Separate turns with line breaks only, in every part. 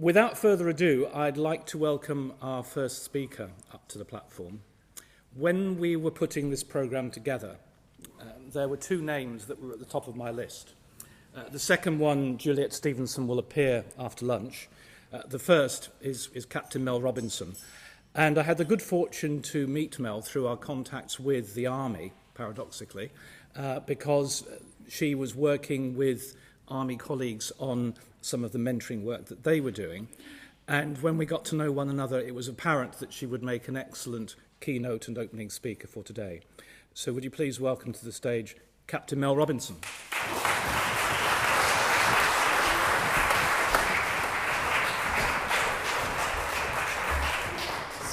Without further ado, I'd like to welcome our first speaker up to the platform. When we were putting this programme together, there were two names that were at the top of my list. The second one, Juliet Stevenson, will appear after lunch. The first is Captain Mel Robinson. And I had the good fortune to meet Mel through our contacts with the Army, paradoxically, because she was working with Army colleagues on some of the mentoring work that they were doing. And when we got to know one another, it was apparent that she would make an excellent keynote and opening speaker for today. So would you please welcome to the stage Captain Mel Robinson.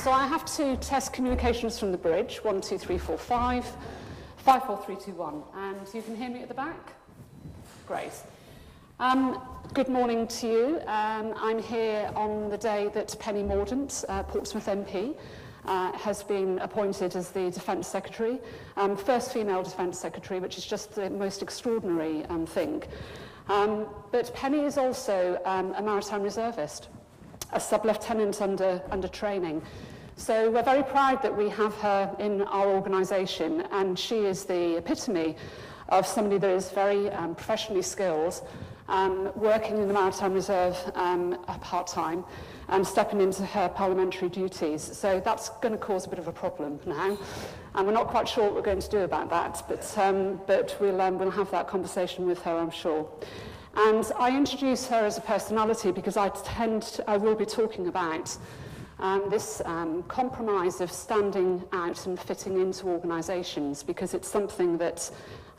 So I have to test communications from the bridge. 1, 2, 3, 4, 5. 5, 4, 3, 2, 1. And you can hear me at the back? Great. Good morning to you. I'm here on the day that Penny Mordaunt, Portsmouth MP, has been appointed as the Defence Secretary, first female Defence Secretary, which is just the most extraordinary thing. But Penny is also a maritime reservist, a sub-lieutenant under training. So we're very proud that we have her in our organisation, and she is the epitome of somebody that is very professionally skilled, working in the Maritime Reserve part-time and stepping into her parliamentary duties. So that's going to cause a bit of a problem now, and we're not quite sure what we're going to do about that, but we'll have that conversation with her, I'm sure. And I introduce her as a personality because I will be talking about this compromise of standing out and fitting into organisations, because it's something that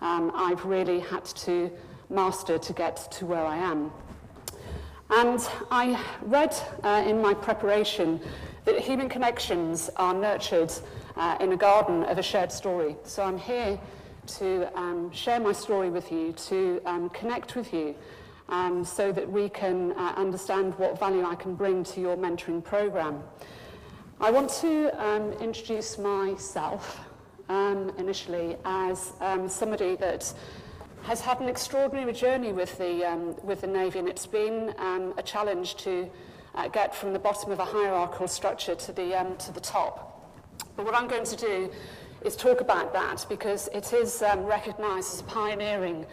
I've really had to master to get to where I am. And I read in my preparation that human connections are nurtured in a garden of a shared story. So I'm here to share my story with you, to connect with you, so that we can understand what value I can bring to your mentoring programme. I want to introduce myself initially as somebody that has had an extraordinary journey with the Navy, and it's been a challenge to get from the bottom of a hierarchical structure to the top. But what I'm going to do is talk about that, because it is recognised as a pioneering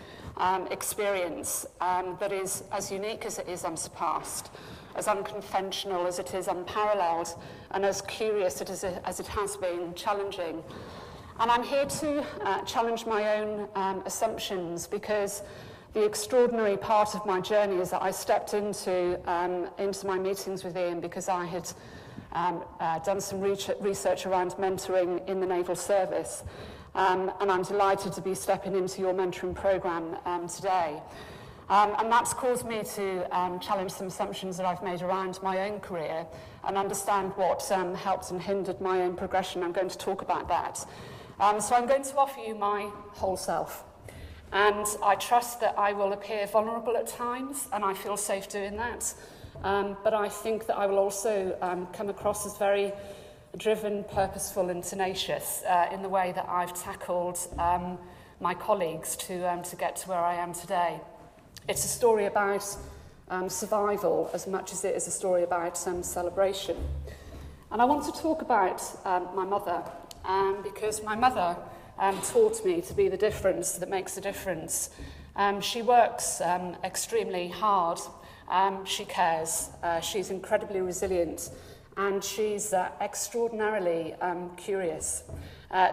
experience that is as unique as it is unsurpassed, as unconventional as it is unparalleled, and as curious as it has been challenging. And I'm here to challenge my own assumptions, because the extraordinary part of my journey is that I stepped into my meetings with Ian because I had done some research around mentoring in the naval service. And I'm delighted to be stepping into your mentoring programme today. And that's caused me to challenge some assumptions that I've made around my own career and understand what helped and hindered my own progression. I'm going to talk about that. So I'm going to offer you my whole self. And I trust that I will appear vulnerable at times, and I feel safe doing that. But I think that I will also come across as very driven, purposeful and tenacious in the way that I've tackled my colleagues to get to where I am today. It's a story about survival as much as it is a story about celebration. And I want to talk about my mother, because my mother taught me to be the difference that makes a difference. She works extremely hard, she cares, she's incredibly resilient, and she's extraordinarily curious.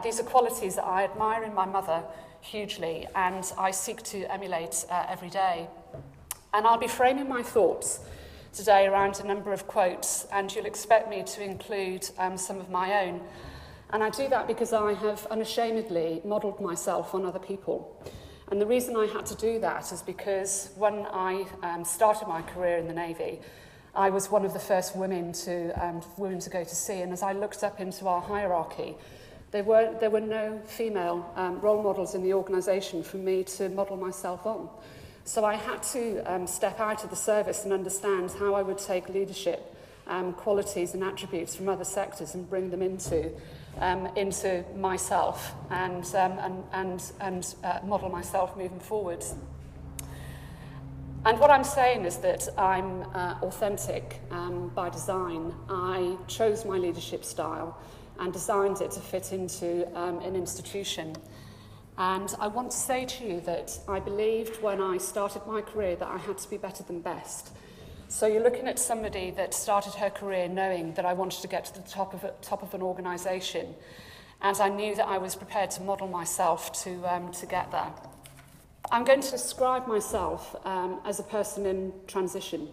These are qualities that I admire in my mother hugely, and I seek to emulate every day. And I'll be framing my thoughts today around a number of quotes, and you'll expect me to include some of my own. And I do that because I have unashamedly modelled myself on other people. And the reason I had to do that is because when I started my career in the Navy, I was one of the first women to go to sea. And as I looked up into our hierarchy, there were no female role models in the organisation for me to model myself on. So I had to step out of the service and understand how I would take leadership qualities and attributes from other sectors and bring them into myself and model myself moving forward. And what I'm saying is that I'm authentic by design. I chose my leadership style and designed it to fit into an institution. And I want to say to you that I believed when I started my career that I had to be better than best. So you're looking at somebody that started her career knowing that I wanted to get to the top of an organisation, and I knew that I was prepared to model myself to get there. I'm going to describe myself as a person in transition,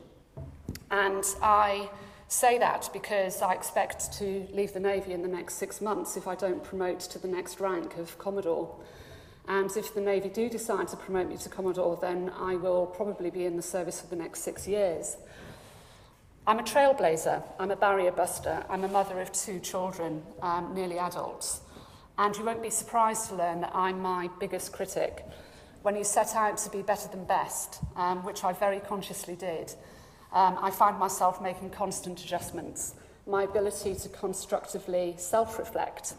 and I say that because I expect to leave the Navy in the next 6 months if I don't promote to the next rank of Commodore. And if the Navy do decide to promote me to Commodore, then I will probably be in the service for the next 6 years. I'm a trailblazer, I'm a barrier buster, I'm a mother of 2 children, nearly adults. And you won't be surprised to learn that I'm my biggest critic. When you set out to be better than best, which I very consciously did, I find myself making constant adjustments. My ability to constructively self-reflect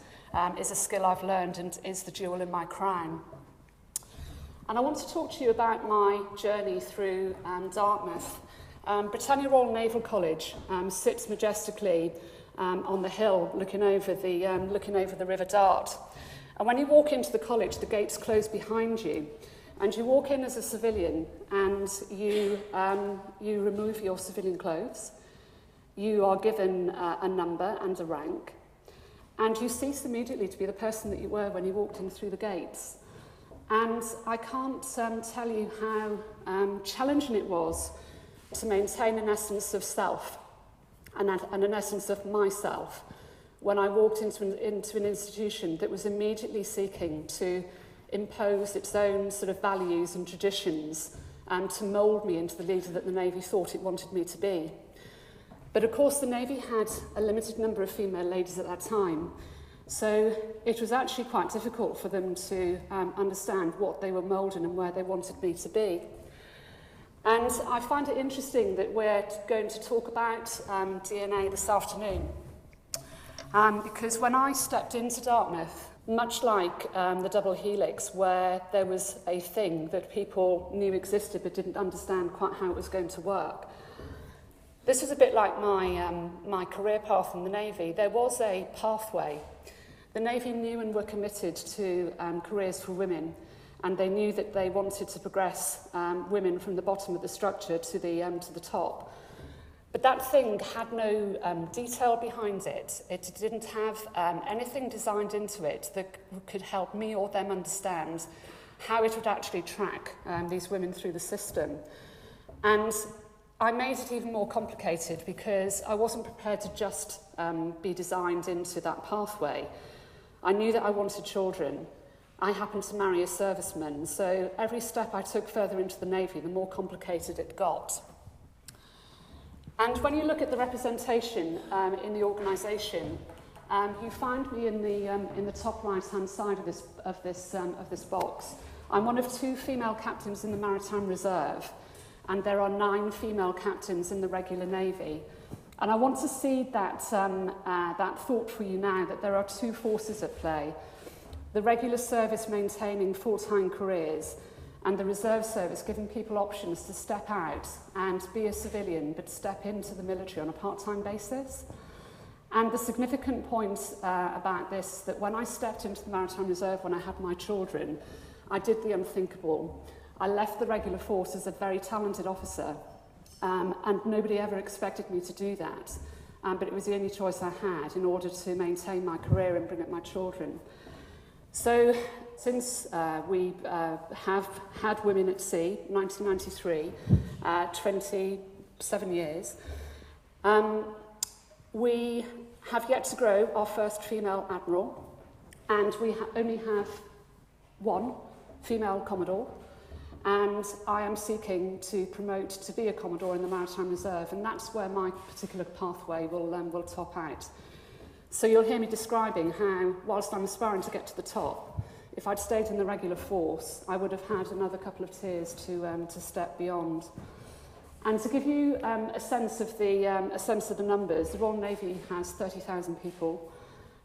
is a skill I've learned and is the jewel in my crown. And I want to talk to you about my journey through Dartmouth. Britannia Royal Naval College sits majestically on the hill looking over the River Dart. And when you walk into the college, the gates close behind you. And you walk in as a civilian and you remove your civilian clothes. You are given a number and a rank. And you cease immediately to be the person that you were when you walked in through the gates. And I can't tell you how challenging it was to maintain an essence of self and an essence of myself when I walked into an institution that was immediately seeking to impose its own sort of values and traditions to mould me into the leader that the Navy thought it wanted me to be. But of course the Navy had a limited number of female ladies at that time, so it was actually quite difficult for them to understand what they were moulding and where they wanted me to be. And I find it interesting that we're going to talk about DNA this afternoon, because when I stepped into Dartmouth, much like the double helix, where there was a thing that people knew existed but didn't understand quite how it was going to work, this was a bit like my career path in the Navy. There was a pathway. The Navy knew and were committed to careers for women, and they knew that they wanted to progress women from the bottom of the structure to the top. But that thing had no detail behind it. It didn't have anything designed into it that could help me or them understand how it would actually track these women through the system. And I made it even more complicated because I wasn't prepared to just be designed into that pathway. I knew that I wanted children. I happened to marry a serviceman, so every step I took further into the Navy, the more complicated it got. And when you look at the representation in the organisation, you find me in the top right-hand side of this box. I'm one of 2 female captains in the Maritime Reserve, and there are 9 female captains in the regular Navy. And I want to seed that thought for you now, that there are 2 forces at play. The regular service maintaining full-time careers, and the reserve service giving people options to step out and be a civilian, but step into the military on a part-time basis. And the significant point about this, that when I stepped into the Maritime Reserve when I had my children, I did the unthinkable. I left the regular force as a very talented officer, and nobody ever expected me to do that. But it was the only choice I had in order to maintain my career and bring up my children. So, since we have had women at sea, 1993, 27 years, we have yet to grow our first female admiral, and we only have 1 female Commodore, and I am seeking to promote to be a Commodore in the Maritime Reserve, and that's where my particular pathway will top out. So you'll hear me describing how, whilst I'm aspiring to get to the top, if I'd stayed in the regular force, I would have had another couple of tiers to step beyond. And to give you a sense of the numbers, the Royal Navy has 30,000 people,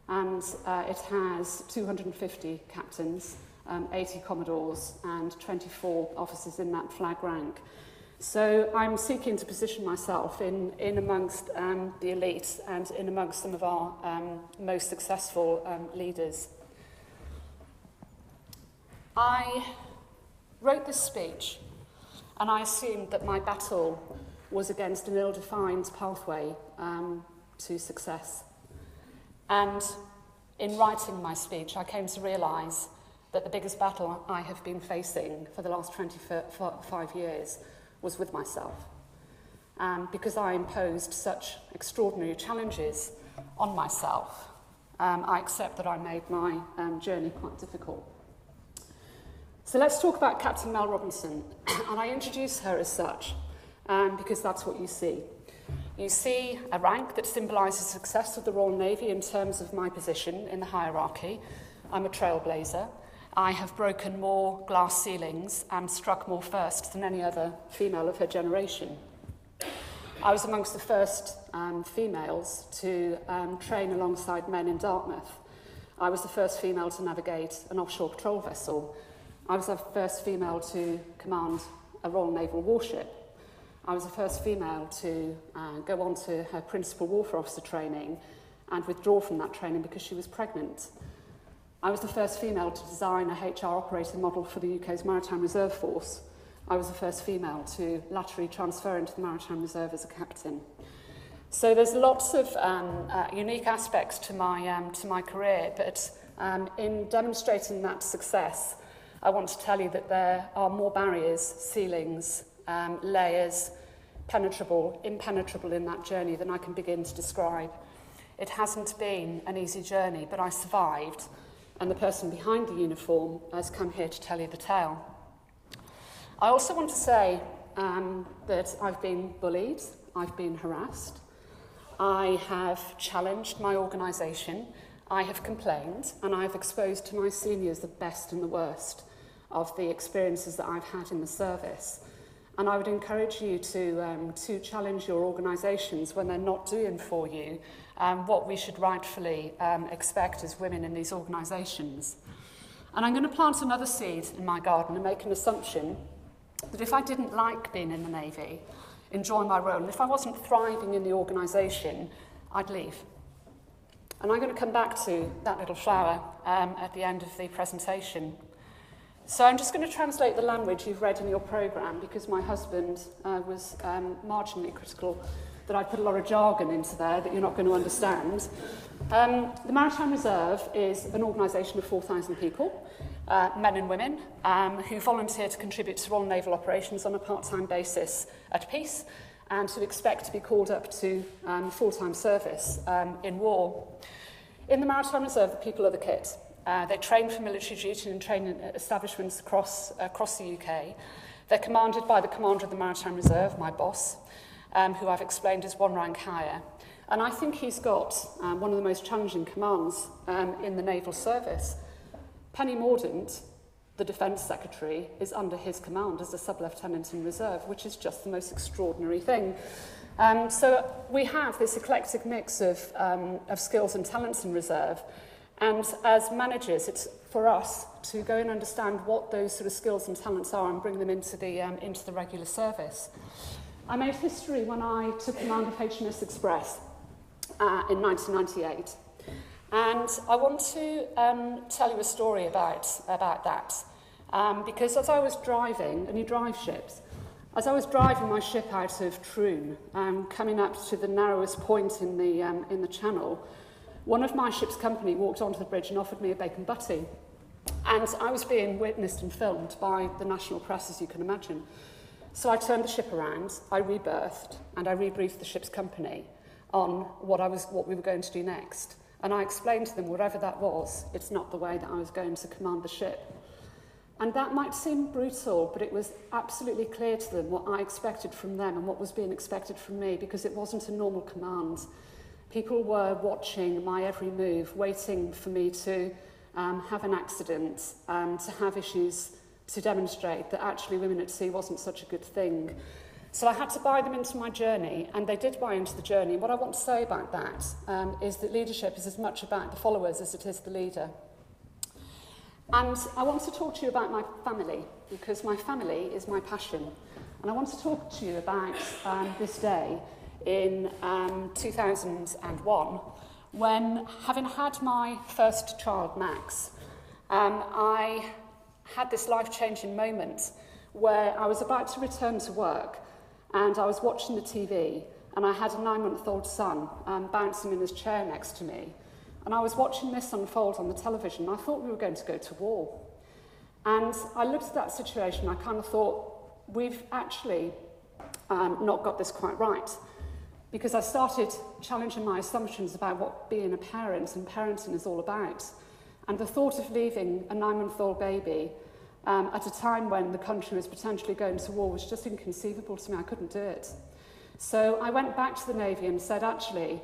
and it has 250 captains, 80 commodores, and 24 officers in that flag rank. So I'm seeking to position myself in amongst the elite and in amongst some of our most successful leaders. I wrote this speech and I assumed that my battle was against an ill-defined pathway to success. And in writing my speech, I came to realise that the biggest battle I have been facing for the last 25 years was with myself. Because I imposed such extraordinary challenges on myself, I accept that I made my journey quite difficult. So let's talk about Captain Mel Robinson, and I introduce her as such because that's what you see. You see a rank that symbolises the success of the Royal Navy in terms of my position in the hierarchy. I'm a trailblazer. I have broken more glass ceilings and struck more firsts than any other female of her generation. I was amongst the first females to train alongside men in Dartmouth. I was the first female to navigate an offshore patrol vessel. I was the first female to command a Royal Naval warship. I was the first female to go on to her principal warfare officer training and withdraw from that training because she was pregnant. I was the first female to design a HR operating model for the UK's Maritime Reserve Force. I was the first female to laterally transfer into the Maritime Reserve as a captain. So there's lots of unique aspects to my career, but in demonstrating that success, I want to tell you that there are more barriers, ceilings, layers, penetrable, impenetrable in that journey than I can begin to describe. It hasn't been an easy journey, but I survived, and the person behind the uniform has come here to tell you the tale. I also want to say that I've been bullied, I've been harassed, I have challenged my organisation, I have complained, and I have exposed to my seniors the best and the worst of the experiences that I've had in the service. And I would encourage you to challenge your organisations when they're not doing for you what we should rightfully expect as women in these organisations. And I'm going to plant another seed in my garden and make an assumption that if I didn't like being in the Navy, enjoy my role, and if I wasn't thriving in the organisation, I'd leave. And I'm going to come back to that little flower at the end of the presentation. So I'm just going to translate the language you've read in your programme because my husband was marginally critical that I put a lot of jargon into there that you're not going to understand. The Maritime Reserve is an organisation of 4,000 people, men and women, who volunteer to contribute to Royal Naval operations on a part-time basis at peace and who expect to be called up to full-time service in war. In the Maritime Reserve, the people are the kit. They train for military duty and training establishments across the UK. They're commanded by the commander of the Maritime Reserve, my boss, who I've explained is one rank higher. And I think he's got one of the most challenging commands in the naval service. Penny Mordaunt, the Defence Secretary, is under his command as a sub-lieutenant in reserve, which is just the most extraordinary thing. So we have this eclectic mix of skills and talents in reserve. And as managers, it's for us to go and understand what those sort of skills and talents are and bring them into the regular service. I made history when I took command of HMS Express in 1998. And I want to tell you a story about that. Because as I was driving, and you drive ships, as I was driving my ship out of Troon, coming up to the narrowest point in the channel, one of my ship's company walked onto the bridge and offered me a bacon butty. And I was being witnessed and filmed by the national press, as you can imagine. So I turned the ship around, I rebirthed, and I rebriefed the ship's company on what we were going to do next. And I explained to them, whatever that was, it's not the way that I was going to command the ship. And that might seem brutal, but it was absolutely clear to them what I expected from them and what was being expected from me, because it wasn't a normal command. People were watching my every move, waiting for me to have an accident, to have issues, to demonstrate that actually women at sea wasn't such a good thing. So I had to buy them into my journey, and they did buy into the journey. And what I want to say about that is that leadership is as much about the followers as it is the leader. And I want to talk to you about my family, because my family is my passion. And I want to talk to you about this day in 2001, when, having had my first child, Max, I had this life-changing moment where I was about to return to work and I was watching the TV and I had a 9-month-old son bouncing in his chair next to me. And I was watching this unfold on the television and I thought we were going to go to war. And I looked at that situation and I kind of thought, we've actually not got this quite right. Because I started challenging my assumptions about what being a parent and parenting is all about. And the thought of leaving a 9-month-old baby at a time when the country was potentially going to war was just inconceivable to me. I couldn't do it. So I went back to the Navy and said, actually,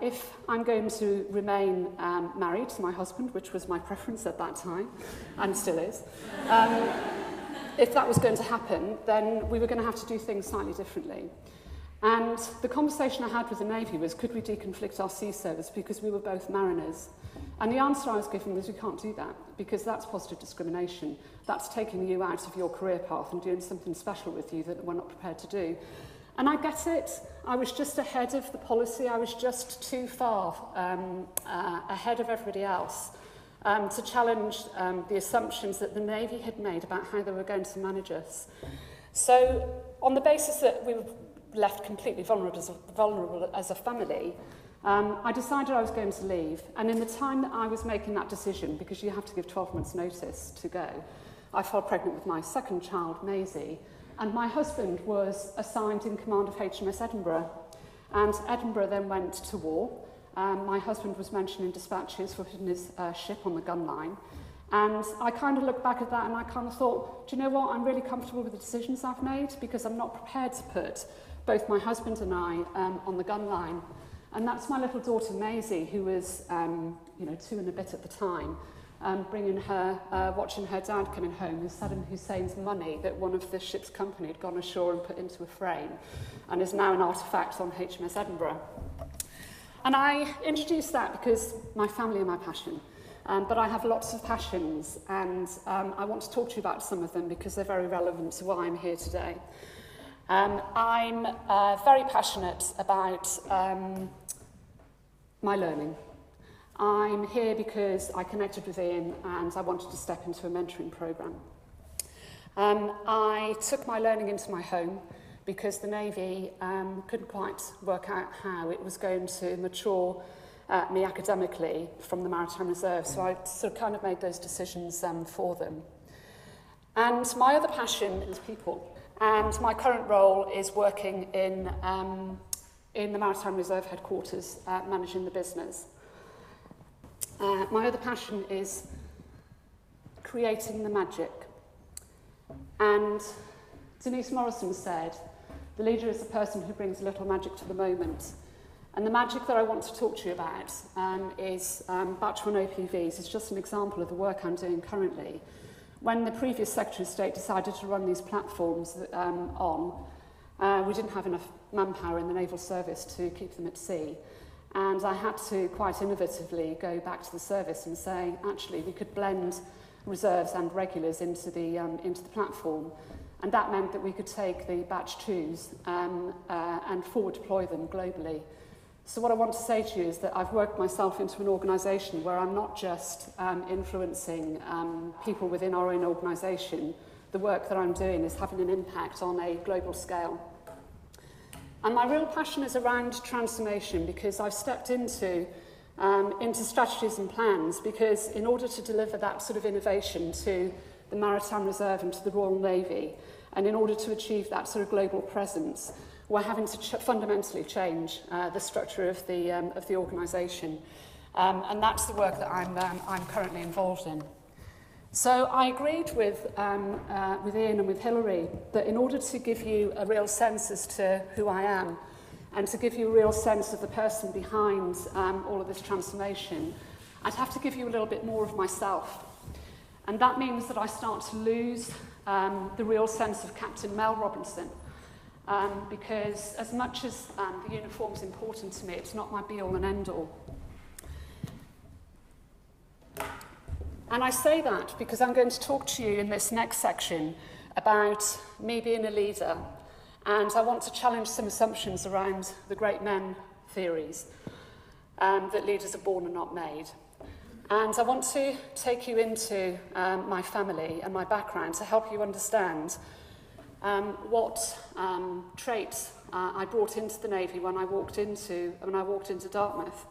if I'm going to remain married to my husband, which was my preference at that time, and still is, if that was going to happen, then we were going to have to do things slightly differently. And the conversation I had with the Navy was, could we deconflict our sea service because we were both mariners? And the answer I was given was, we can't do that because that's positive discrimination. That's taking you out of your career path and doing something special with you that we're not prepared to do. And I get it. I was just ahead of the policy. I was just too far ahead of everybody else to challenge the assumptions that the Navy had made about how they were going to manage us. So on the basis that we were left completely vulnerable as a family, I decided I was going to leave. And in the time that I was making that decision, because you have to give 12 months notice to go, I fell pregnant with my second child, Maisie, and my husband was assigned in command of HMS Edinburgh. And Edinburgh then went to war. My husband was mentioned in dispatches for putting his ship on the gun line. And I kind of looked back at that and I kind of thought, do you know what, I'm really comfortable with the decisions I've made because I'm not prepared to put both my husband and I on the gun line. And that's my little daughter Maisie, who was 2 and a bit at the time, bringing her, watching her dad coming home with Saddam Hussein's money that one of the ship's company had gone ashore and put into a frame and is now an artefact on HMS Edinburgh. And I introduced that because my family are my passion. But I have lots of passions and I want to talk to you about some of them because they're very relevant to why I'm here today. I'm very passionate about my learning. I'm here because I connected with Ian and I wanted to step into a mentoring programme. I took my learning into my home because the Navy couldn't quite work out how it was going to mature me academically from the Maritime Reserve, so I sort of kind of made those decisions for them. And my other passion is people. And my current role is working in the Maritime Reserve headquarters, managing the business. My other passion is creating the magic. And Denise Morrison said, the leader is the person who brings a little magic to the moment. And the magic that I want to talk to you about is Batch 1 OPVs. It's just an example of the work I'm doing currently. When the previous Secretary of State decided to run these platforms we didn't have enough manpower in the naval service to keep them at sea. And I had to quite innovatively go back to the service and say, actually, we could blend reserves and regulars into the platform. And that meant that we could take the Batch 2s and forward deploy them globally. So what I want to say to you is that I've worked myself into an organisation where I'm not just influencing people within our own organisation. The work that I'm doing is having an impact on a global scale. And my real passion is around transformation because I've stepped into strategies and plans because in order to deliver that sort of innovation to the Maritime Reserve and to the Royal Navy, and in order to achieve that sort of global presence, we're having to fundamentally change the structure of the organisation, and that's the work that I'm currently involved in. So I agreed with Ian and with Hilary that in order to give you a real sense as to who I am, and to give you a real sense of the person behind all of this transformation, I'd have to give you a little bit more of myself, and that means that I start to lose the real sense of Captain Mel Robinson. Because as much as the uniform's important to me, it's not my be-all and end-all. And I say that because I'm going to talk to you in this next section about me being a leader, and I want to challenge some assumptions around the great men theories, that leaders are born and not made. And I want to take you into my family and my background to help you understand what traits I brought into the Navy when I walked into Dartmouth.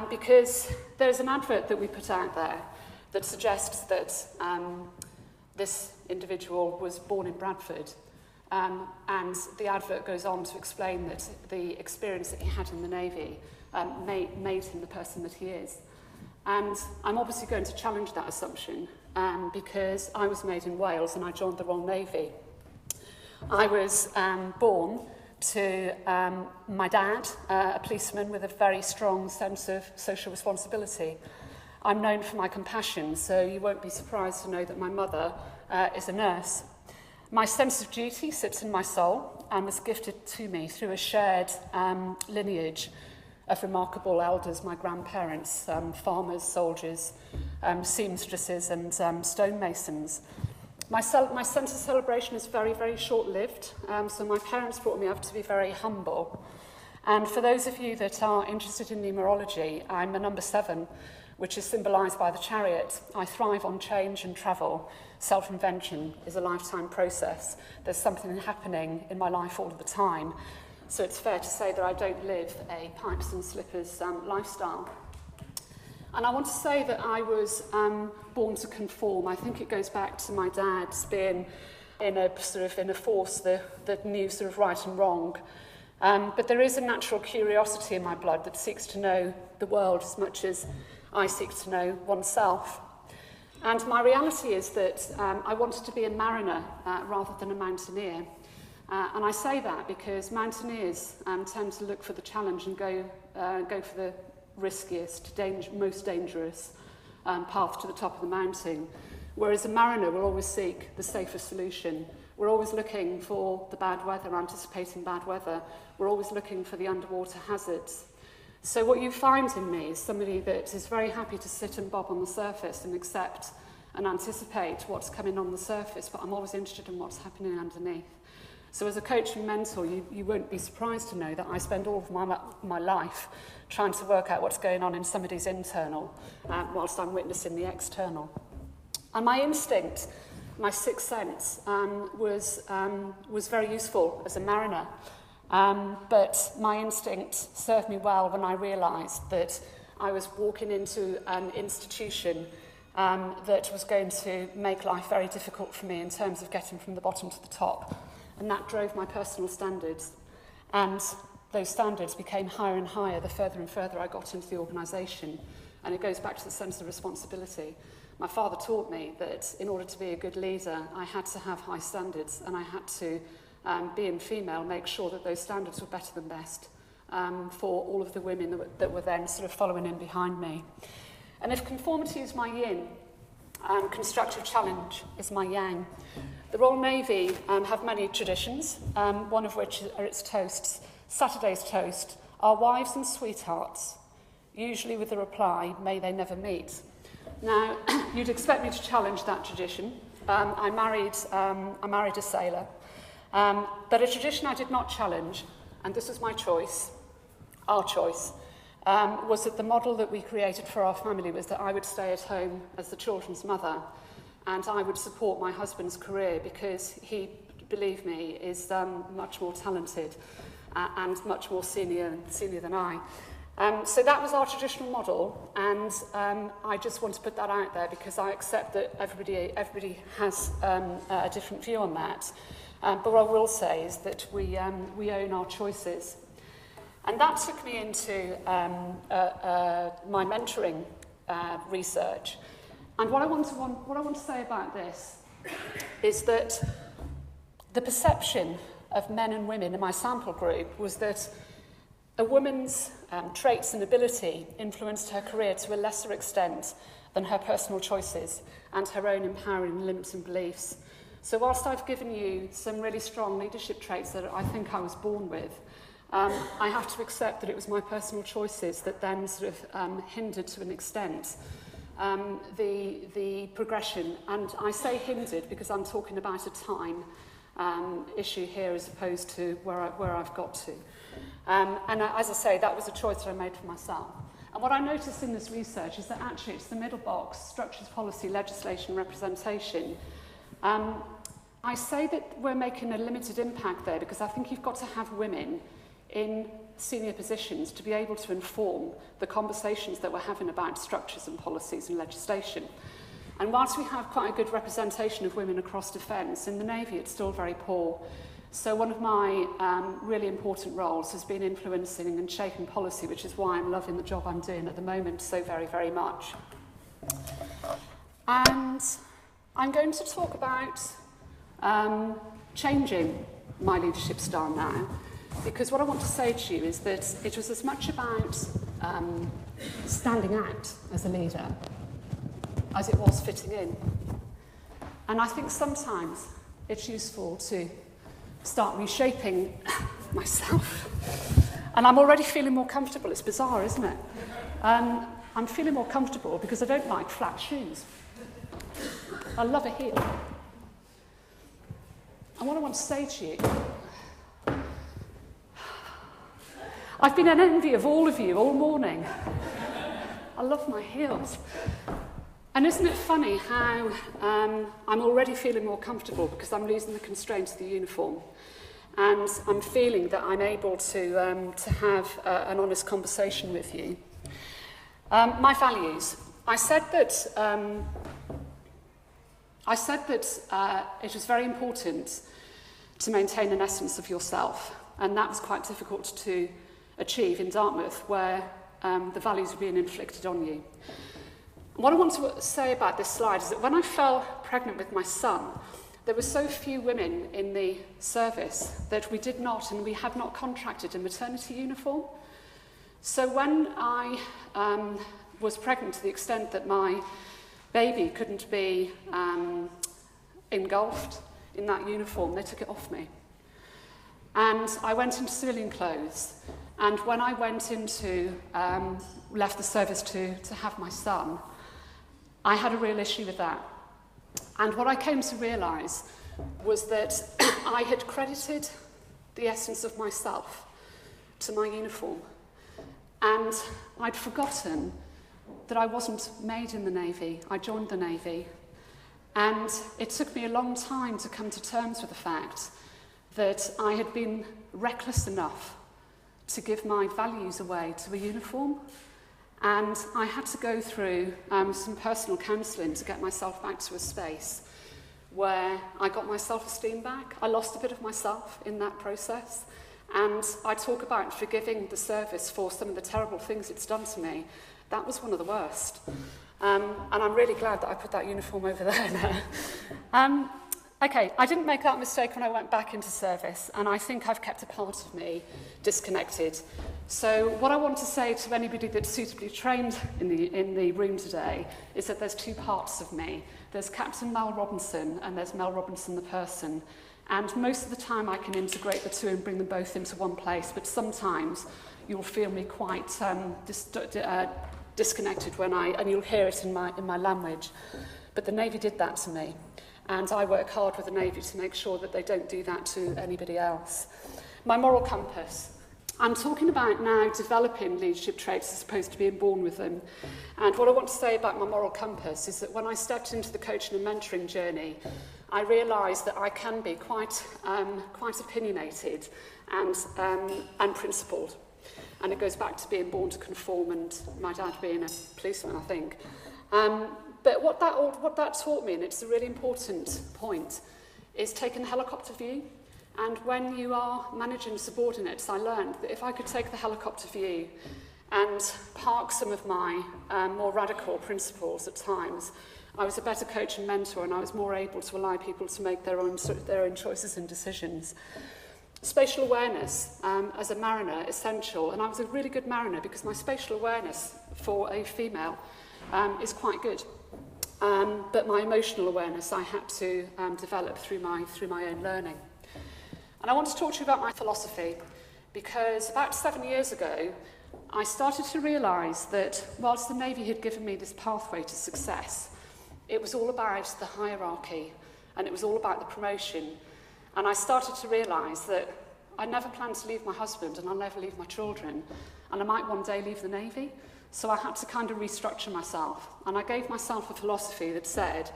Because there's an advert that we put out there that suggests that this individual was born in Bradford, and the advert goes on to explain that the experience that he had in the Navy made him the person that he is. And I'm obviously going to challenge that assumption because I was made in Wales and I joined the Royal Navy. I was born to my dad, a policeman with a very strong sense of social responsibility. I'm known for my compassion, so you won't be surprised to know that my mother is a nurse. My sense of duty sits in my soul and was gifted to me through a shared lineage of remarkable elders, my grandparents, farmers, soldiers, seamstresses and stonemasons. My sense of celebration is very, very short-lived, so my parents brought me up to be very humble. And for those of you that are interested in numerology, I'm a number 7, which is symbolised by the chariot. I thrive on change and travel. Self-invention is a lifetime process. There's something happening in my life all of the time. So it's fair to say that I don't live a pipes and slippers lifestyle. And I want to say that I was born to conform. I think it goes back to my dad's being in a force that knew sort of right and wrong. But there is a natural curiosity in my blood that seeks to know the world as much as I seek to know oneself. And my reality is that I wanted to be a mariner rather than a mountaineer. And I say that because mountaineers tend to look for the challenge and go for the riskiest, most dangerous path to the top of the mountain. Whereas a mariner will always seek the safer solution. We're always looking for the bad weather, anticipating bad weather. We're always looking for the underwater hazards. So what you find in me is somebody that is very happy to sit and bob on the surface and accept and anticipate what's coming on the surface, but I'm always interested in what's happening underneath. So as a coach and mentor, you won't be surprised to know that I spend all of my life trying to work out what's going on in somebody's internal, whilst I'm witnessing the external. And my instinct, my sixth sense, was very useful as a mariner. But my instinct served me well when I realised that I was walking into an institution that was going to make life very difficult for me in terms of getting from the bottom to the top. And that drove my personal standards. And those standards became higher and higher the further and further I got into the organisation. And it goes back to the sense of responsibility. My father taught me that in order to be a good leader, I had to have high standards, and I had to, being female, make sure that those standards were better than best for all of the women that were then sort of following in behind me. And if conformity is my yin, constructive challenge is my yang. The Royal Navy have many traditions, one of which are its toasts. Saturday's toast, our wives and sweethearts, usually with the reply, may they never meet. Now, you'd expect me to challenge that tradition. I married a sailor, but a tradition I did not challenge, and this was my choice, our choice, was that the model that we created for our family was that I would stay at home as the children's mother, and I would support my husband's career because he, believe me, is much more talented and much more senior than I. So that was our traditional model, and I just want to put that out there because I accept that everybody has a different view on that. But what I will say is that we own our choices. And that took me into my mentoring research. And what I want to say about this is that the perception of men and women in my sample group was that a woman's traits and ability influenced her career to a lesser extent than her personal choices and her own empowering limits and beliefs. So whilst I've given you some really strong leadership traits that I think I was born with, I have to accept that it was my personal choices that then sort of hindered to an extent the progression. And I say hindered because I'm talking about a time issue here as opposed to where I've got to. And as I say, that was a choice that I made for myself. And what I noticed in this research is that actually it's the middle box, structures, policy, legislation, representation. I say that we're making a limited impact there because I think you've got to have women in senior positions to be able to inform the conversations that we're having about structures and policies and legislation. And whilst we have quite a good representation of women across defence, in the Navy it's still very poor. So one of my really important roles has been influencing and shaping policy, which is why I'm loving the job I'm doing at the moment so very, very much. And I'm going to talk about changing my leadership style now, because what I want to say to you is that it was as much about standing out as a leader as it was fitting in. And I think sometimes it's useful to start reshaping myself. And I'm already feeling more comfortable. It's bizarre, isn't it? I'm feeling more comfortable because I don't like flat shoes. I love a heel. And what I want to say to you, I've been an envy of all of you all morning. I love my heels. And isn't it funny how I'm already feeling more comfortable because I'm losing the constraints of the uniform. And I'm feeling that I'm able to have an honest conversation with you. My values. I said that it was very important to maintain an essence of yourself, and that was quite difficult to achieve in Dartmouth, where the values were being inflicted on you. What I want to say about this slide is that when I fell pregnant with my son, there were so few women in the service that we did not, and we had not contracted a maternity uniform. So when I was pregnant to the extent that my baby couldn't be engulfed in that uniform, they took it off me. And I went into civilian clothes. And when I went into, left the service to have my son, I had a real issue with that. And what I came to realise was that I had credited the essence of myself to my uniform. And I'd forgotten that I wasn't made in the Navy. I joined the Navy. And it took me a long time to come to terms with the fact that I had been reckless enough to give my values away to a uniform. And I had to go through some personal counselling to get myself back to a space where I got my self-esteem back. I lost a bit of myself in that process. And I talk about forgiving the service for some of the terrible things it's done to me. That was one of the worst. And I'm really glad that I put that uniform over there now. Okay, I didn't make that mistake when I went back into service, and I think I've kept a part of me disconnected. So what I want to say to anybody that's suitably trained in the room today is that there's two parts of me. There's Captain Mel Robinson, and there's Mel Robinson the person. And most of the time I can integrate the two and bring them both into one place, but sometimes you'll feel me quite disconnected and you'll hear it in my language. But the Navy did that to me. And I work hard with the Navy to make sure that they don't do that to anybody else. My moral compass. I'm talking about now developing leadership traits as opposed to being born with them. And what I want to say about my moral compass is that when I stepped into the coaching and mentoring journey, I realised that I can be quite opinionated and principled. And it goes back to being born to conform and my dad being a policeman, I think. But what that taught me, and it's a really important point, is taking the helicopter view. And when you are managing subordinates, I learned that if I could take the helicopter view and park some of my more radical principles at times, I was a better coach and mentor, and I was more able to allow people to make their own choices and decisions. Spatial awareness, as a mariner, essential. And I was a really good mariner because my spatial awareness for a female is quite good. But my emotional awareness I had to develop through my own learning. And I want to talk to you about my philosophy, because about 7 years ago, I started to realise that whilst the Navy had given me this pathway to success, it was all about the hierarchy and it was all about the promotion. And I started to realise that I never planned to leave my husband and I'll never leave my children, and I might one day leave the Navy. So I had to kind of restructure myself, and I gave myself a philosophy that said,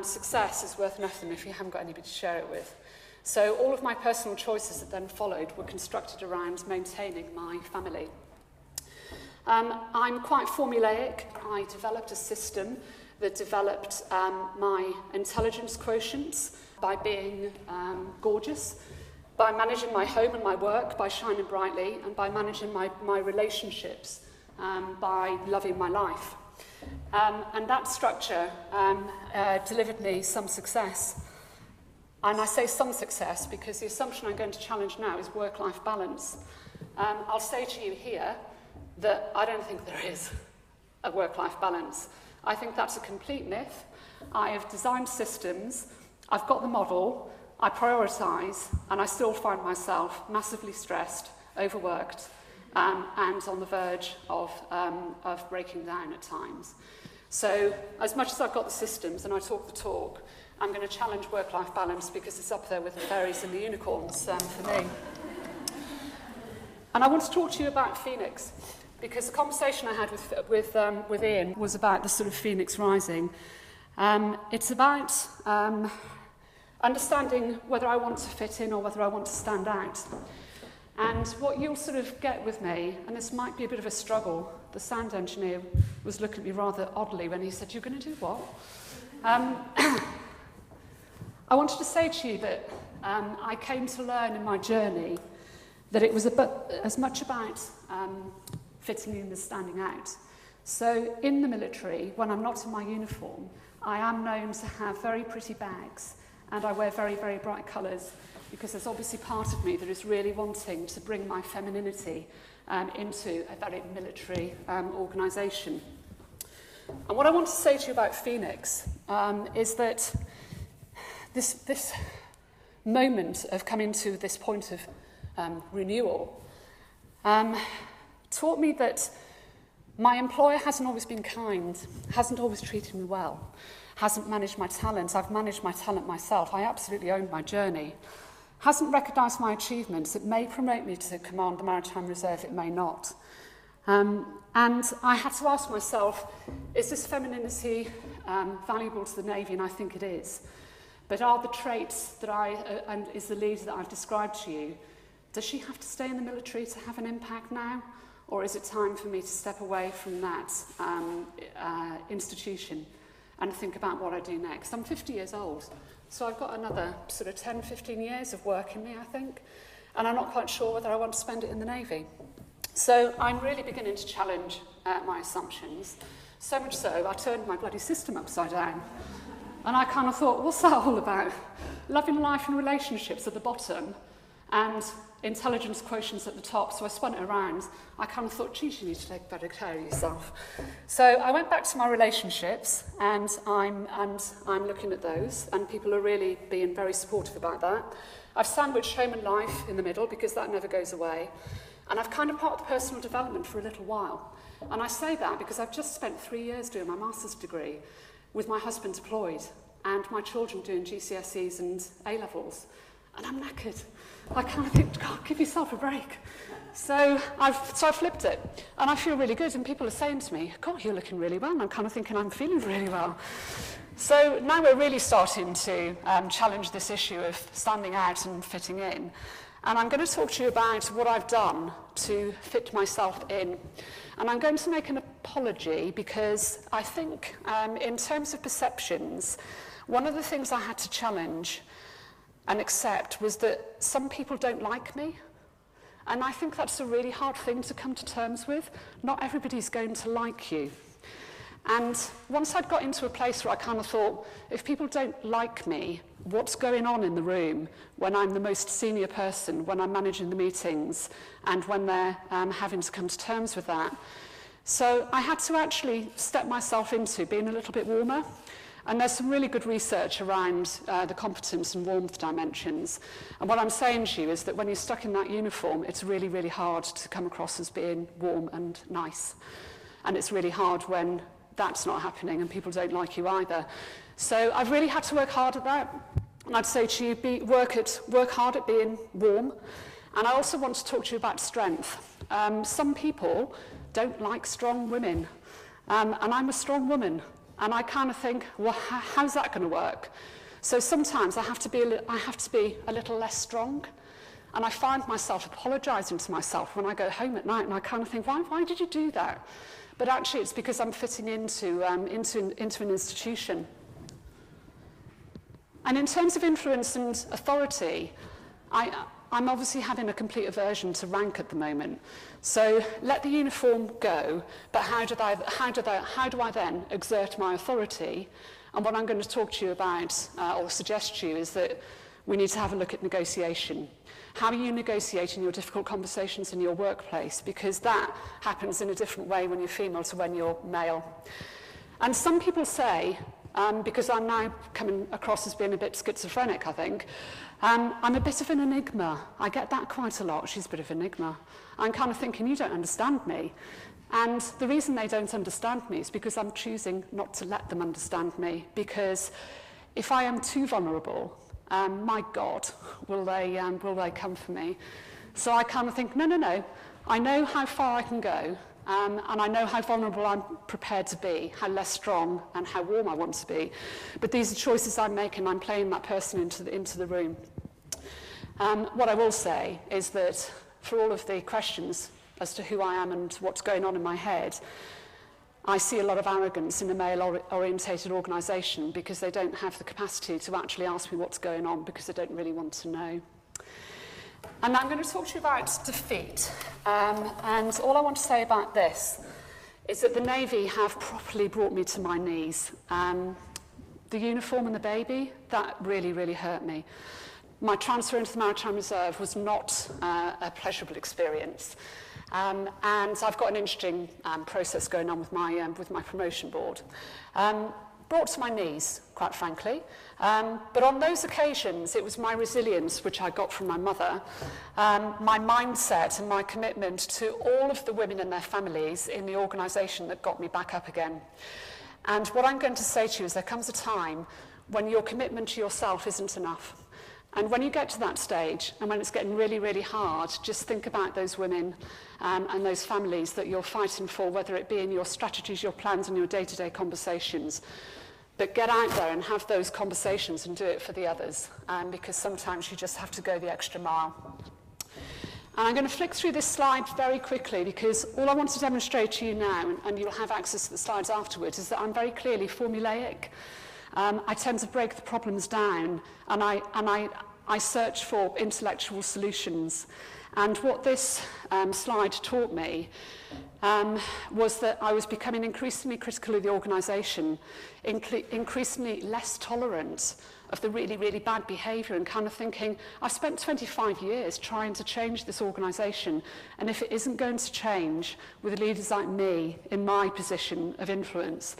success is worth nothing if you haven't got anybody to share it with. So all of my personal choices that then followed were constructed around maintaining my family. I'm quite formulaic. I developed a system that developed my intelligence quotients by being gorgeous, by managing my home and my work, by shining brightly, and by managing my relationships, by loving my life. And that structure delivered me some success. And I say some success because the assumption I'm going to challenge now is work-life balance. I'll say to you here that I don't think there is a work-life balance. I think that's a complete myth. I have designed systems, I've got the model, I prioritise, and I still find myself massively stressed, overworked, and on the verge of breaking down at times. So as much as I've got the systems and I talk the talk, I'm going to challenge work-life balance because it's up there with the fairies and the unicorns for me. And I want to talk to you about Phoenix, because the conversation I had with Ian was about the sort of Phoenix rising. It's about understanding whether I want to fit in or whether I want to stand out. And what you'll sort of get with me, and this might be a bit of a struggle, the sound engineer was looking at me rather oddly when he said, "You're going to do what?" I wanted to say to you that I came to learn in my journey that it was as much about fitting in as standing out. So in the military, when I'm not in my uniform, I am known to have very pretty bags, and I wear very, very bright colours, because there's obviously part of me that is really wanting to bring my femininity into a very military organisation. And what I want to say to you about Phoenix is that this moment of coming to this point of renewal taught me that my employer hasn't always been kind, hasn't always treated me well, hasn't managed my talent. I've managed my talent myself. I absolutely owned my journey. Hasn't recognised my achievements. It may promote me to command the Maritime Reserve, it may not. And I had to ask myself, is this femininity valuable to the Navy? And I think it is. But are the traits that and is the leader that I've described to you, does she have to stay in the military to have an impact now? Or is it time for me to step away from that institution and think about what I do next? I'm 50 years old, so I've got another sort of 10, 15 years of work in me, I think, and I'm not quite sure whether I want to spend it in the Navy. So I'm really beginning to challenge my assumptions, so much so I turned my bloody system upside down. And I kind of thought, what's that all about? Loving life and relationships at the bottom, and intelligence quotients at the top. So I spun it around. I kind of thought, geez, you need to take better care of yourself. So I went back to my relationships, and I'm looking at those, and people are really being very supportive about that. I've sandwiched home and life in the middle because that never goes away. And I've kind of parked personal development for a little while. And I say that because I've just spent 3 years doing my master's degree with my husband deployed and my children doing GCSEs and A-levels. And I'm knackered. I kind of think, God, give yourself a break. So I flipped it. And I feel really good. And people are saying to me, God, you're looking really well. And I'm kind of thinking, I'm feeling really well. So now we're really starting to challenge this issue of standing out and fitting in. And I'm going to talk to you about what I've done to fit myself in. And I'm going to make an apology because I think in terms of perceptions, one of the things I had to challenge and accept was that some people don't like me. And I think that's a really hard thing to come to terms with. Not everybody's going to like you. And once I'd got into a place where I kind of thought, if people don't like me, what's going on in the room when I'm the most senior person, when I'm managing the meetings, and when they're having to come to terms with that? So I had to actually step myself into being a little bit warmer. And there's some really good research around the competence and warmth dimensions. And what I'm saying to you is that when you're stuck in that uniform, it's really, really hard to come across as being warm and nice. And it's really hard when that's not happening and people don't like you either. So I've really had to work hard at that. And I'd say to you, work hard at being warm. And I also want to talk to you about strength. Some people don't like strong women. And I'm a strong woman. And I kind of think, well, how's that going to work? So sometimes I have to be a little less strong. And I find myself apologizing to myself when I go home at night. And I kind of think, why did you do that? But actually, it's because I'm fitting into an institution. And in terms of influence and authority, I'm obviously having a complete aversion to rank at the moment. So let the uniform go, but how do I then exert my authority? And what I'm going to talk to you about, or suggest to you, is that we need to have a look at negotiation. How are you negotiating your difficult conversations in your workplace? Because that happens in a different way when you're female to when you're male. And some people say, because I'm now coming across as being a bit schizophrenic, I think, I'm a bit of an enigma. I get that quite a lot. She's a bit of an enigma. I'm kind of thinking, you don't understand me. And the reason they don't understand me is because I'm choosing not to let them understand me. Because if I am too vulnerable, my God, will they come for me? So I kind of think, no. I know how far I can go. And I know how vulnerable I'm prepared to be, how less strong and how warm I want to be. But these are choices I'm making. I'm playing that person into the room. What I will say is that for all of the questions as to who I am and what's going on in my head, I see a lot of arrogance in a male-orientated organisation because they don't have the capacity to actually ask me what's going on because they don't really want to know. And I'm going to talk to you about defeat. And all I want to say about this is that the Navy have properly brought me to my knees. The uniform and the baby, that really, really hurt me. My transfer into the Maritime Reserve was not a pleasurable experience. And I've got an interesting process going on with my promotion board. Brought to my knees, quite frankly. But on those occasions, it was my resilience, which I got from my mother, my mindset and my commitment to all of the women and their families in the organisation that got me back up again. And what I'm going to say to you is there comes a time when your commitment to yourself isn't enough. And when you get to that stage, and when it's getting really, really hard, just think about those women and those families that you're fighting for, whether it be in your strategies, your plans, and your day-to-day conversations. But get out there and have those conversations and do it for the others, because sometimes you just have to go the extra mile. And I'm going to flick through this slide very quickly because all I want to demonstrate to you now, and you'll have access to the slides afterwards, is that I'm very clearly formulaic. I tend to break the problems down, and I search for intellectual solutions. And what this slide taught me was that I was becoming increasingly critical of the organisation, increasingly less tolerant of the really, really bad behaviour, and kind of thinking, I've spent 25 years trying to change this organisation, and if it isn't going to change with leaders like me in my position of influence,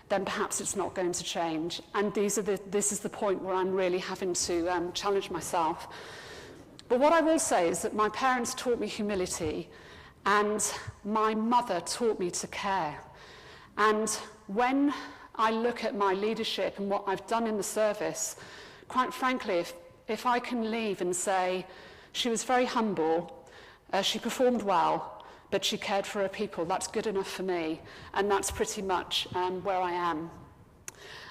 then perhaps it's not going to change. And this is the point where I'm really having to challenge myself. But what I will say is that my parents taught me humility, and my mother taught me to care. And when I look at my leadership and what I've done in the service, quite frankly, if I can leave and say, she was very humble, she performed well, but she cared for her people, that's good enough for me. And that's pretty much where I am.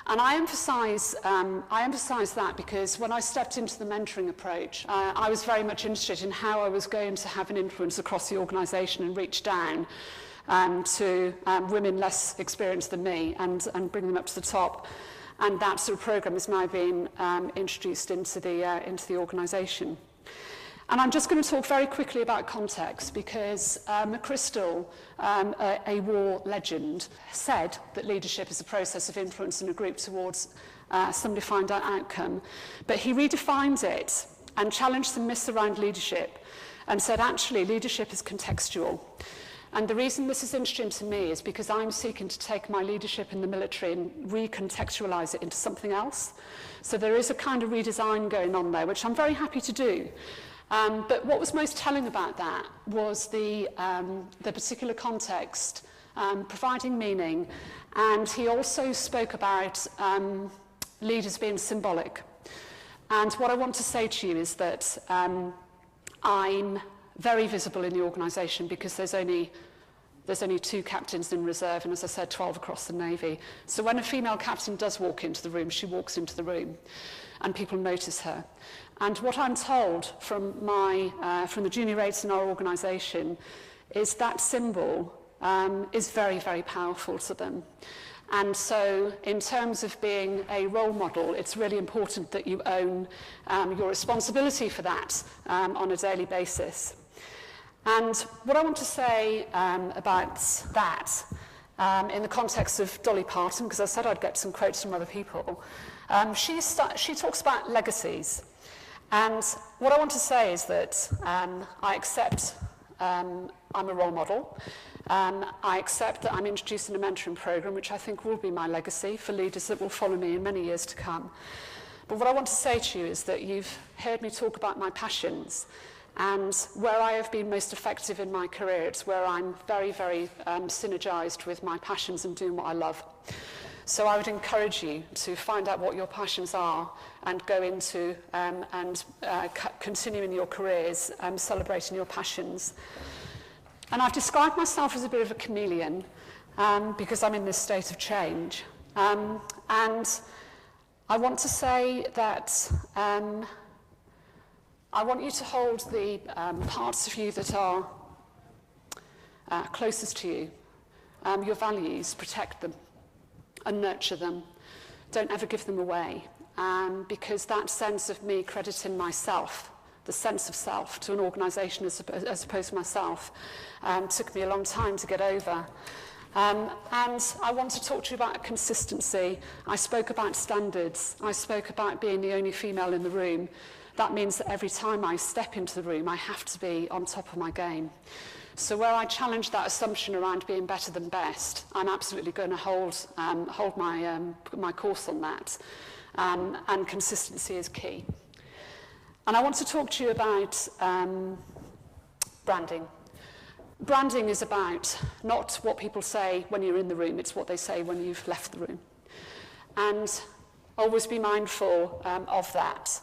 And I emphasize that because when I stepped into the mentoring approach, I was very much interested in how I was going to have an influence across the organisation and reach down to women less experienced than me and bring them up to the top. And that sort of programme has now been introduced into the organisation. And I'm just going to talk very quickly about context because McChrystal, a war legend, said that leadership is a process of influence in a group towards some defined outcome. But he redefined it and challenged the myths around leadership and said, actually, leadership is contextual. And the reason this is interesting to me is because I'm seeking to take my leadership in the military and recontextualize it into something else. So there is a kind of redesign going on there, which I'm very happy to do. But what was most telling about that was the particular context, providing meaning, and he also spoke about leaders being symbolic. And what I want to say to you is that I'm very visible in the organisation because there's only 2 captains in reserve, and as I said, 12 across the Navy. So when a female captain does walk into the room, she walks into the room, and people notice her. And what I'm told from the junior rates in our organisation is that symbol is very, very powerful to them. And so in terms of being a role model, it's really important that you own your responsibility for that on a daily basis. And what I want to say about that in the context of Dolly Parton, because I said I'd get some quotes from other people, she talks about legacies. And what I want to say is that I accept I'm a role model. I accept that I'm introducing a mentoring program, which I think will be my legacy for leaders that will follow me in many years to come. But what I want to say to you is that you've heard me talk about my passions, and where I have been most effective in my career, it's where I'm very, very synergized with my passions and doing what I love. So I would encourage you to find out what your passions are and go into continuing your careers, celebrating your passions. And I've described myself as a bit of a chameleon because I'm in this state of change. And I want to say that I want you to hold the parts of you that are closest to you, your values, protect them and nurture them. Don't ever give them away, because that sense of me crediting myself, the sense of self to an organisation as opposed to myself, took me a long time to get over. And I want to talk to you about consistency. I spoke about standards. I spoke about being the only female in the room. That means that every time I step into the room, I have to be on top of my game. So where I challenge that assumption around being better than best, I'm absolutely going to hold my course on that. And consistency is key. And I want to talk to you about branding. Branding is about not what people say when you're in the room, it's what they say when you've left the room. And always be mindful of that.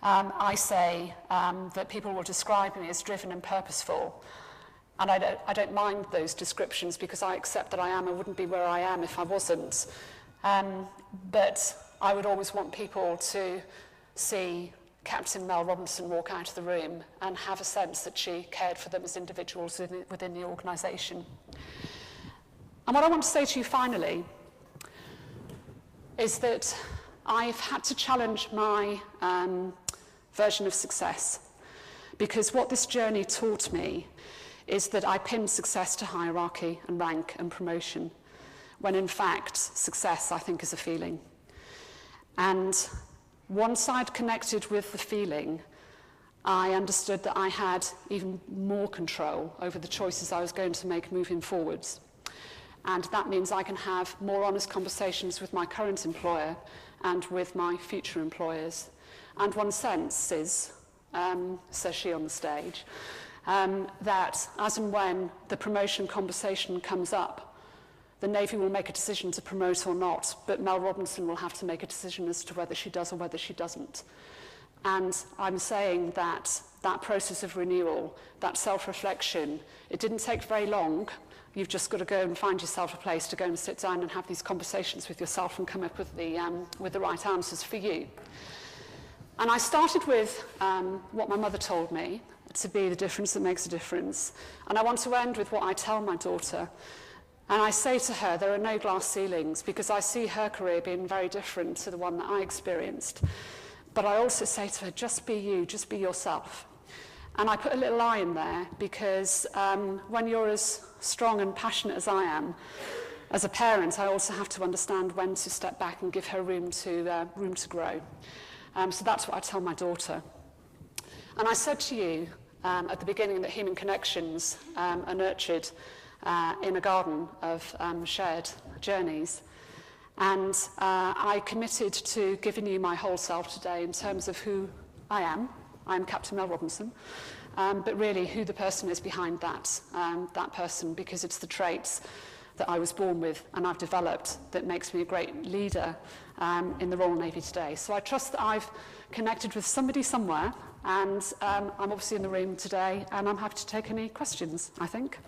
I say that people will describe me as driven and purposeful. And I don't mind those descriptions because I accept that I am. I wouldn't be where I am if I wasn't. But I would always want people to see Captain Mel Robinson walk out of the room and have a sense that she cared for them as individuals within the organisation. And what I want to say to you finally is that I've had to challenge my version of success, because what this journey taught me is that I pinned success to hierarchy and rank and promotion, when in fact success, I think, is a feeling. And once I'd connected with the feeling, I understood that I had even more control over the choices I was going to make moving forwards. And that means I can have more honest conversations with my current employer and with my future employers. And one sense is, says she on the stage, that as and when the promotion conversation comes up, the Navy will make a decision to promote or not, but Mel Robinson will have to make a decision as to whether she does or whether she doesn't. And I'm saying that that process of renewal, that self-reflection, it didn't take very long. You've just got to go and find yourself a place to go and sit down and have these conversations with yourself and come up with the right answers for you. And I started with what my mother told me, to be the difference that makes a difference. And I want to end with what I tell my daughter. And I say to her, there are no glass ceilings, because I see her career being very different to the one that I experienced. But I also say to her, just be you, just be yourself. And I put a little I in there, because when you're as strong and passionate as I am, as a parent, I also have to understand when to step back and give her room to grow. So that's what I tell my daughter. And I said to you at the beginning that human connections are nurtured in a garden of shared journeys. And I committed to giving you my whole self today in terms of who I am. I'm Captain Mel Robinson, but really who the person is behind that person, because it's the traits that I was born with and I've developed that makes me a great leader in the Royal Navy today. So I trust that I've connected with somebody somewhere, and I'm obviously in the room today, and I'm happy to take any questions, I think.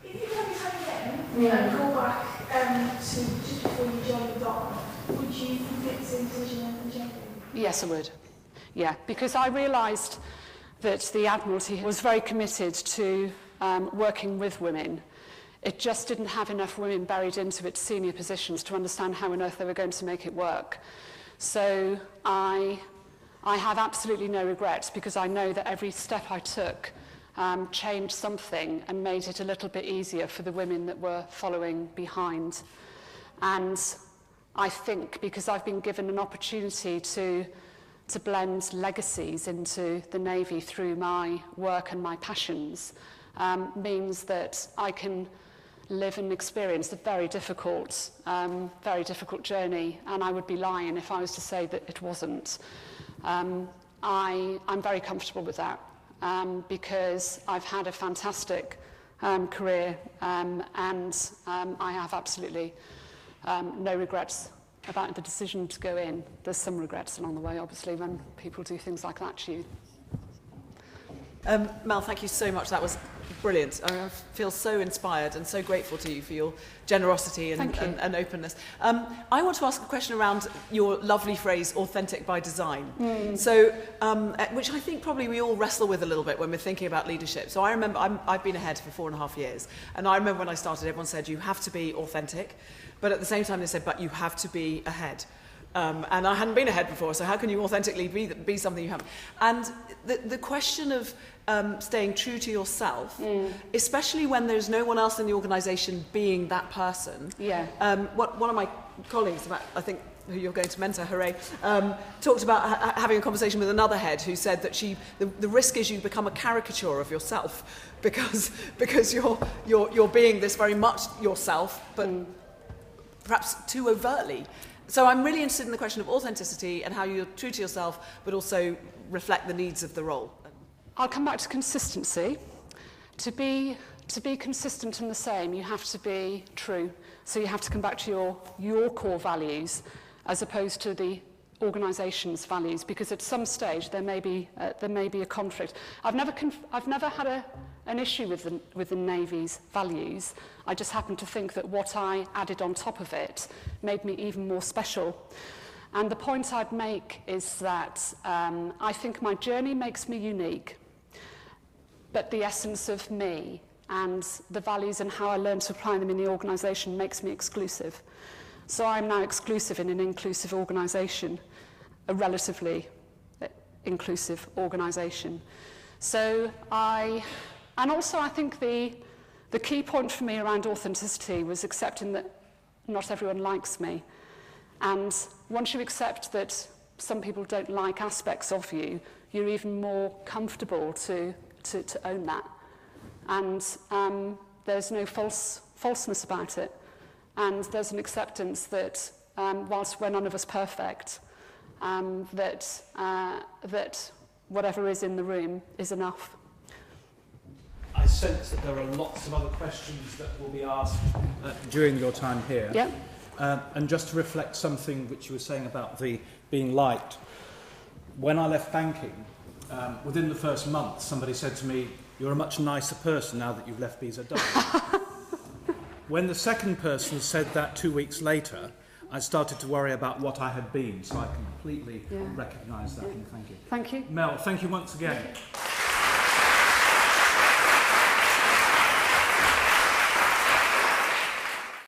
If you come again and go back to just before you joined the dock, would you think it's inclusion and gender?
Yes, I would. Yeah, because I realised that the Admiralty was very committed to working with women. It just didn't have enough women buried into its senior positions to understand how on earth they were going to make it work. So I have absolutely no regrets, because I know that every step I took changed something and made it a little bit easier for the women that were following behind. And I think because I've been given an opportunity to blend legacies into the Navy through my work and my passions, means that I can live and experience a very difficult journey, and I would be lying if I was to say that it wasn't. I'm very comfortable with that, because I've had a fantastic career, and I have absolutely no regrets about the decision to go in. There's some regrets along the way, obviously, when people do things like that to you.
Mel, thank you so much. That was brilliant. I feel so inspired and so grateful to you for your generosity and openness. I want to ask a question around your lovely phrase, authentic by design. So, which I think probably we all wrestle with a little bit when we're thinking about leadership. So I remember, I've been ahead for 4.5 years, and I remember when I started, everyone said, you have to be authentic, but at the same time they said, but you have to be ahead. And I hadn't been ahead before, so how can you authentically be something you haven't? And the question of staying true to yourself, especially when there's no one else in the organisation being that person.
Yeah.
One of my colleagues, I think who you're going to mentor, hooray, talked about having a conversation with another head who said that the risk is you become a caricature of yourself because you're being this very much yourself, but perhaps too overtly. So I'm really interested in the question of authenticity and how you're true to yourself, but also reflect the needs of the role.
I'll come back to consistency. To be consistent and the same, you have to be true. So you have to come back to your core values as opposed to the organisation's values, because at some stage there may be a conflict. I've never had an issue with the Navy's values. I just happen to think that what I added on top of it made me even more special. And the point I'd make is that I think my journey makes me unique, but the essence of me and the values and how I learn to apply them in the organisation makes me exclusive. So I'm now exclusive in an inclusive organisation, a relatively inclusive organisation. So and also I think the key point for me around authenticity was accepting that not everyone likes me. And once you accept that some people don't like aspects of you, you're even more comfortable to own that. And there's no falseness about it. And there's an acceptance that whilst we're none of us perfect, that whatever is in the room is enough.
I sense that there are lots of other questions that will be asked during your time here.
Yeah.
And just to reflect something which you were saying about the being liked, when I left banking, within the first month, somebody said to me, "You're a much nicer person now that you've left BZW." When the second person said that 2 weeks later, I started to worry about what I had been, so I completely recognise that, and thank you.
Thank you.
Mel, thank you once again.